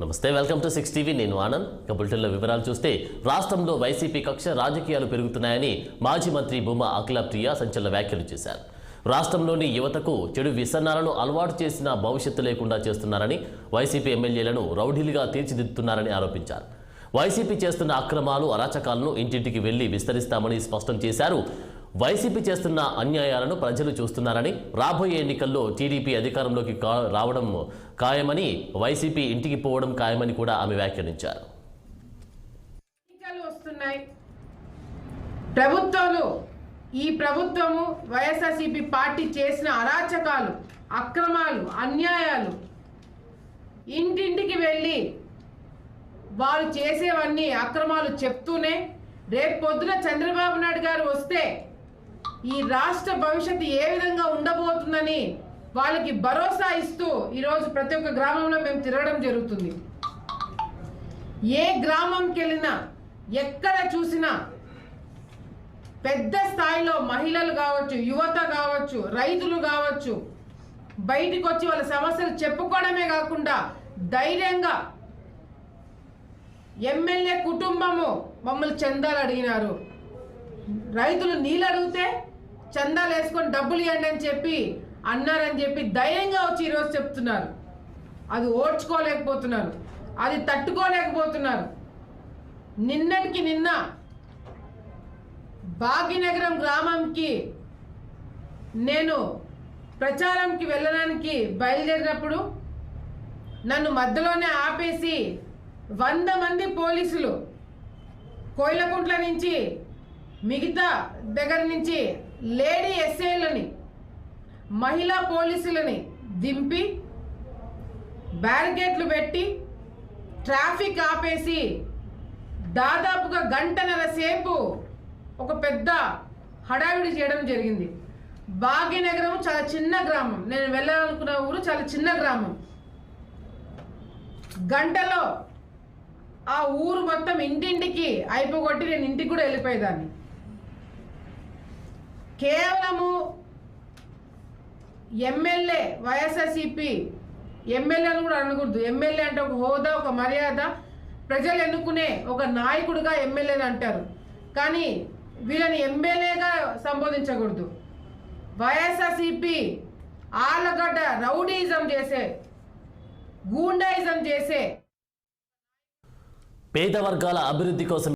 నమస్తే, welcome to 6 TV. నేను ఆనంద్. ఇక బులెటిన్లో వివరాలు చూస్తే, రాష్ట్రంలో వైసీపీ కక్ష రాజకీయాలు పెరుగుతున్నాయని మాజీ మంత్రి భూమా అఖిలప్రియ సంచలన వ్యాఖ్యలు చేశారు. రాష్ట్రంలోని యువతకు చెడు వ్యసనాలను అలవాటు చేసిన భవిష్యత్తు లేకుండా చేస్తున్నారని, వైసీపీ ఎమ్మెల్యేలను రౌడీలుగా తీర్చిదిద్దుతున్నారని ఆరోపించారు. వైసీపీ చేస్తున్న అక్రమాలు, అరాచకాలను ఇంటింటికి వెళ్లి విస్తరిస్తామని స్పష్టం చేశారు. వైసీపీ చేస్తున్న అన్యాయాలను ప్రజలు చూస్తున్నారని, రాబోయే ఎన్నికల్లో టీడీపీ అధికారంలోకి రావడం ఖాయమని, వైసీపీ ఇంటికి పోవడం ఖాయమని కూడా ఆమె వ్యాఖ్యానించారు. ఈ ప్రభుత్వము వైఎస్ఆర్సీపీ పార్టీ చేసిన అరాచకాలు, అక్రమాలు, అన్యాయాలు ఇంటింటికి వెళ్ళి వాళ్ళు చేసేవన్నీ అక్రమాలు చెప్తూనే, రేపు పొద్దున చంద్రబాబు నాయుడు గారు వస్తే ఈ రాష్ట్ర భవిష్యత్తు ఏ విధంగా ఉండబోతుందని వాళ్ళకి భరోసా ఇస్తూ ఈరోజు ప్రతి ఒక్క గ్రామంలో మేము తిరగడం జరుగుతుంది. ఏ గ్రామంకి వెళ్ళినా, ఎక్కడ చూసినా పెద్ద స్థాయిలో మహిళలు కావచ్చు, యువత కావచ్చు, రైతులు కావచ్చు, బయటికి వచ్చి వాళ్ళ సమస్యలు చెప్పుకోవడమే కాకుండా ధైర్యంగా ఎమ్మెల్యే కుటుంబము మమ్మల్ని చందాలు అడిగినారు, రైతులు నీళ్ళు అడిగితే చందాలు వేసుకొని డబ్బులు ఇవ్వండి అని చెప్పి అన్నారని చెప్పి ధైర్యంగా వచ్చి ఈరోజు చెప్తున్నారు. అది ఓడ్చుకోలేకపోతున్నారు, అది తట్టుకోలేకపోతున్నారు. నిన్నటికి నిన్న భాగ్యనగరం గ్రామంకి నేను ప్రచారంకి వెళ్ళడానికి బయలుదేరినప్పుడు నన్ను మధ్యలోనే ఆపేసి 100 మంది పోలీసులు కోయిలకుంట్ల నుంచి, మిగతా దగ్గర నుంచి లేడీ ఎస్ఐలని, మహిళా పోలీసులని దింపి బ్యారికేడ్లు పెట్టి ట్రాఫిక్ ఆపేసి దాదాపుగా గంటన్నర సేపు ఒక పెద్ద హడావిడి చేయడం జరిగింది. భాగ్యనగరం చాలా చిన్న గ్రామం, నేను వెళ్ళాలనుకున్న ఊరు చాలా చిన్న గ్రామం. గంటలో ఆ ఊరు మొత్తం ఇంటింటికి అయిపోగొట్టి నేను ఇంటికి కూడా వెళ్ళిపోయేదాన్ని. కేవలము ఎమ్మెల్యే, వైఎస్ఆర్సీపీ ఎమ్మెల్యేను కూడా అనకూడదు. ఎమ్మెల్యే అంటే ఒక హోదా, ఒక మర్యాద, ప్రజలు ఎన్నుకునే ఒక నాయకుడిగా ఎమ్మెల్యేని అంటారు. కానీ వీళ్ళని ఎమ్మెల్యేగా సంబోధించకూడదు. వైఎస్ఆర్సీపీ ఆలగడ్డ రౌడీజం చేసే, గూండాయిజం చేసే, పేద వర్గాల అభివృద్ధి కోసం